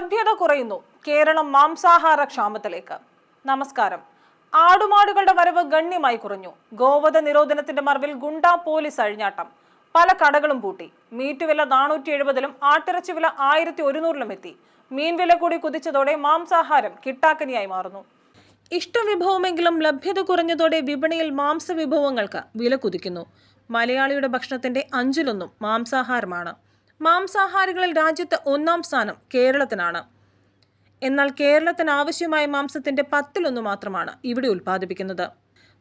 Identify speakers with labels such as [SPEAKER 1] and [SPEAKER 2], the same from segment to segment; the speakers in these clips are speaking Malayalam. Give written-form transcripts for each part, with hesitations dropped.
[SPEAKER 1] ലഭ്യത കുറയുന്നു. കേരളം മാംസാഹാര ക്ഷാമത്തിലേക്ക്. നമസ്കാരം. ആടുമാടുകളുടെ വരവ് ഗണ്യമായി കുറഞ്ഞു. ഗോവധ നിരോധനത്തിന്റെ മറവിൽ ഗുണ്ടാ പോലീസ് അഴിഞ്ഞാട്ടം. പല കടകളും പൂട്ടി. മീറ്റ് വില 470-ലും ആട്ടിറച്ചി വില 1100-ലും എത്തി. മീൻ വില കൂടി കുതിച്ചതോടെ മാംസാഹാരം കിട്ടാക്കനിയായി മാറുന്നു. ഇഷ്ടവിഭവമെങ്കിലും ലഭ്യത കുറഞ്ഞതോടെ വിപണിയിൽ മാംസവിഭവങ്ങൾക്ക് വില കുതിക്കുന്നു. മലയാളിയുടെ ഭക്ഷണത്തിന്റെ 5-1 മാംസാഹാരമാണ്. മാംസാഹാരികളിൽ രാജ്യത്ത് 1-ാം സ്ഥാനം കേരളത്തിനാണ്. എന്നാൽ കേരളത്തിന് ആവശ്യമായ മാംസത്തിന്റെ 10-1 മാത്രമാണ് ഇവിടെ ഉൽപ്പാദിപ്പിക്കുന്നത്.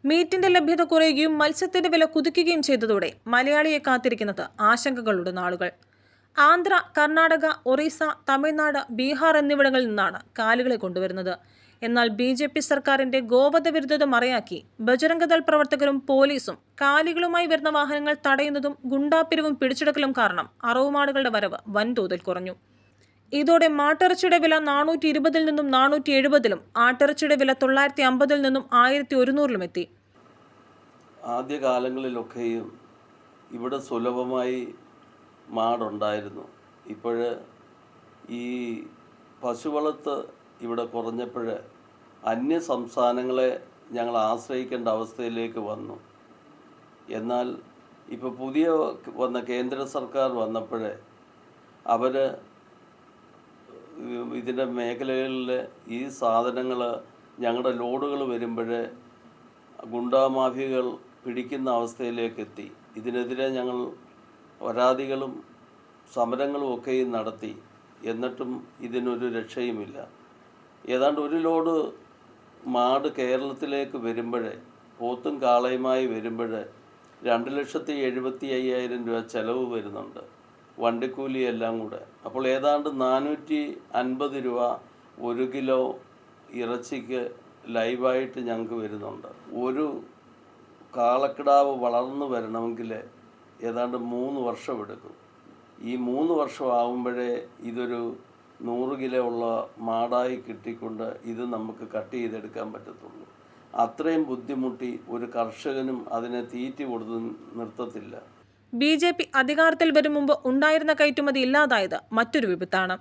[SPEAKER 1] മീറ്റിന്റെ ലഭ്യത കുറയുകയും മത്സ്യത്തിന്റെ വില കുതിക്കുകയും ചെയ്തതോടെ മലയാളിയെ കാത്തിരിക്കുന്നത് ആശങ്കകളുടെ നാളുകൾ. ആന്ധ്ര, കർണാടക, ഒറീസ, തമിഴ്നാട്, ബീഹാർ എന്നിവിടങ്ങളിൽ നിന്നാണ് കാലികളെ കൊണ്ടുവരുന്നത്. എന്നാൽ BJP സർക്കാരിന്റെ ഗോവധ വിരുദ്ധത മറയാക്കി ബജരംഗദൾ പ്രവർത്തകരും പോലീസും കാലികളുമായി വരുന്ന വാഹനങ്ങൾ തടയുന്നതും ഗുണ്ടാപ്പിരിവും പിടിച്ചെടുക്കലും കാരണം അറവുമാടുകളുടെ വരവ് വൻതോതിൽ കുറഞ്ഞു. ഇതോടെ മാട്ടിറച്ചിയുടെ വില 420-ൽ നിന്നും 470-ലും ആട്ടിറച്ചിയുടെ വില 950-ൽ നിന്നും 1100-ലും എത്തി.
[SPEAKER 2] ആദ്യകാലങ്ങളിലൊക്കെയും ഇവിടെ സുലഭമായി മാടുണ്ടായിരുന്നു. ഇപ്പോഴ് ഈ പശുവളത്ത് ഇവിടെ കുറഞ്ഞപ്പോൾ അന്യ സംസ്ഥാനങ്ങളെ ഞങ്ങൾ ആശ്രയിക്കേണ്ട അവസ്ഥയിലേക്ക് വന്നു. എന്നാൽ ഇപ്പോൾ പുതിയ വന്ന കേന്ദ്ര സർക്കാർ വന്നപ്പോൾ അവർ ഇതിൻ്റെ മേഖലകളിൽ ഈ സാധനങ്ങൾ ഞങ്ങളുടെ ലോഡുകൾ വരുമ്പോൾ ഗുണ്ടാമാഫിയകൾ പിടിക്കുന്ന അവസ്ഥയിലേക്ക് എത്തി. ഇതിനെതിരെ ഞങ്ങൾ പരാതികളും സമരങ്ങളും ഒക്കെയും നടത്തി. എന്നിട്ടും ഇതിനൊരു രക്ഷയുമില്ല. ഏതാണ്ട് ഒരു ലോഡ് മാട് കേരളത്തിലേക്ക് വരുമ്പോൾ, പോത്തും കാളയുമായി വരുമ്പോൾ 2,75,000 രൂപ ചിലവ് വരുന്നുണ്ട്, വണ്ടിക്കൂലി എല്ലാം കൂടെ. അപ്പോൾ ഏതാണ്ട് 450 രൂപ 1 കിലോ ഇറച്ചിക്ക് ലൈവായിട്ട് ഞങ്ങൾക്ക് വരുന്നുണ്ട്. ഒരു കാളക്കിടാവ് വളർന്നു വരണമെങ്കിൽ ഏതാണ്ട് 3 വർഷം എടുക്കും. ഈ 3 വർഷം ആകുമ്പോഴേ ഇതൊരു 100 കിലോ ഉള്ള മാടായി കിട്ടിക്കൊണ്ട് ഇത് നമുക്ക് കട്ട് ചെയ്തെടുക്കാൻ പറ്റത്തുള്ളൂ. അത്രയും ബുദ്ധിമുട്ടി ഒരു കർഷകനും അതിനെ തീറ്റി കൊടുത്ത് നിർത്തത്തില്ല.
[SPEAKER 1] BJP അധികാരത്തിൽ വരും മുമ്പ് ഉണ്ടായിരുന്ന കയറ്റുമതി ഇല്ലാതായത് മറ്റൊരു വിപത്താണ്.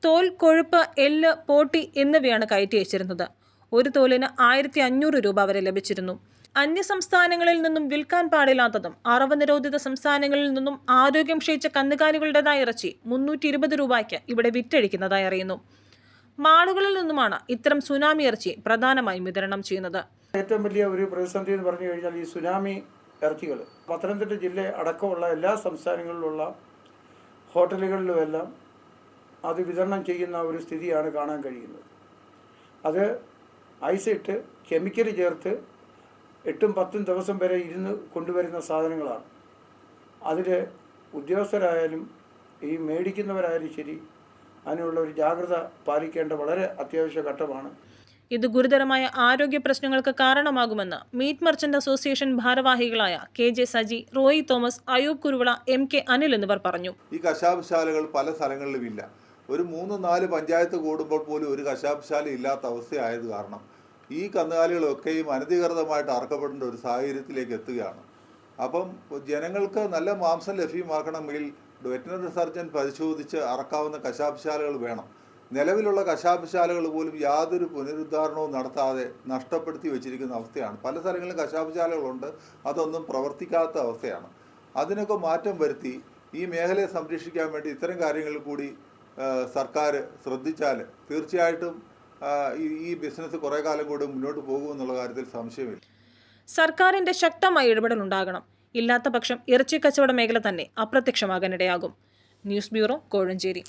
[SPEAKER 1] തോൽ, കൊഴുപ്പ്, എല്ല്, പോട്ടി എന്നിവയാണ് കയറ്റി അയച്ചിരുന്നത്. ഒരു തോലിന് 1500 രൂപ വരെ ലഭിച്ചിരുന്നു. അന്യ സംസ്ഥാനങ്ങളിൽ നിന്നും വിൽക്കാൻ പാടില്ലാത്തതും അറവ് നിരോധിത സംസ്ഥാനങ്ങളിൽ നിന്നും ആരോഗ്യം ക്ഷയിച്ച കന്നുകാലികളുടേതായ ഇറച്ചി 320 രൂപയ്ക്ക് ഇവിടെ വിറ്റഴിക്കുന്നതായി അറിയുന്നു. മാളുകളിൽ നിന്നുമാണ് ഇത്തരം സുനാമി ഇറച്ചി പ്രധാനമായും വിതരണം ചെയ്യുന്നത്.
[SPEAKER 3] ഏറ്റവും വലിയ ഒരു പ്രതിസന്ധി എന്ന് പറഞ്ഞു കഴിഞ്ഞാൽ ഈ സുനാമി ഇറച്ചികൾ പത്തനംതിട്ട ജില്ല അടക്കമുള്ള എല്ലാ സംസ്ഥാനങ്ങളിലുള്ള ഹോട്ടലുകളിലുമെല്ലാം അത് വിതരണം ചെയ്യുന്ന ഒരു സ്ഥിതിയാണ് കാണാൻ കഴിയുന്നത്. അത് ഐസിട്ട് കെമിക്കൽ ചേർത്ത് 8-10 ദിവസം വരെ ഇരുന്ന് കൊണ്ടുവരുന്ന സാധനങ്ങളാണ്. അതിൽ ഉദ്യോഗസ്ഥരായാലും ഈ മേടിക്കുന്നവരായാലും ശരി, അതിനുള്ള ഒരു ജാഗ്രത പാലിക്കേണ്ട വളരെ അത്യാവശ്യ ഘട്ടമാണ്.
[SPEAKER 1] ഇത് ഗുരുതരമായ ആരോഗ്യ പ്രശ്നങ്ങൾക്ക് കാരണമാകുമെന്ന് മീറ്റ് മർച്ചന്റ് അസോസിയേഷൻ ഭാരവാഹികളായ KJ സജി, റോയി തോമസ്, അയൂബ് കുരുവിള, MK അനിൽ എന്നിവർ പറഞ്ഞു.
[SPEAKER 4] ഈ കശാപ്പുശാലകൾ പല സ്ഥലങ്ങളിലും ഇല്ല. ഒരു 3-4 പഞ്ചായത്ത് കൂടുമ്പോൾ പോലും ഒരു കശാപ്പുശാല ഇല്ലാത്ത അവസ്ഥയായത് കാരണം ഈ കന്നുകാലികളൊക്കെയും അനധികൃതമായിട്ട് അറക്കപ്പെടേണ്ട ഒരു സാഹചര്യത്തിലേക്ക് എത്തുകയാണ്. അപ്പം ജനങ്ങൾക്ക് നല്ല മാംസം ലഭ്യമാക്കണമെങ്കിൽ വെറ്ററിനറി സർജൻ പരിശോധിച്ച് അറക്കാവുന്ന കശാപ്പുശാലകൾ വേണം. നിലവിലുള്ള കശാപ്പുശാലകൾ പോലും യാതൊരു പുനരുദ്ധാരണവും നടത്താതെ നഷ്ടപ്പെടുത്തി വെച്ചിരിക്കുന്ന അവസ്ഥയാണ്. പല സ്ഥലങ്ങളിലും കശാപ്പുശാലകളുണ്ട്, അതൊന്നും പ്രവർത്തിക്കാത്ത അവസ്ഥയാണ്. അതിനൊക്കെ മാറ്റം വരുത്തി ഈ മേഖലയെ സംരക്ഷിക്കാൻ വേണ്ടി ഇത്തരം കാര്യങ്ങളിൽ കൂടി സർക്കാർ ശ്രദ്ധിച്ചാൽ തീർച്ചയായിട്ടും ഈ ബിസിനസ് കുറേ കാലം കൂടി മുന്നോട്ട് പോകുമെന്നുള്ള കാര്യത്തിൽ സംശയമില്ല.
[SPEAKER 1] സർക്കാരിന്റെ ശക്തമായ ഇടപെടൽ ഉണ്ടാകണം. ഇല്ലാത്ത പക്ഷം ഇറച്ചി കച്ചവട മേഖല തന്നെ അപ്രത്യക്ഷമാകാനിടയാകും. News bureau, Kozhencherry.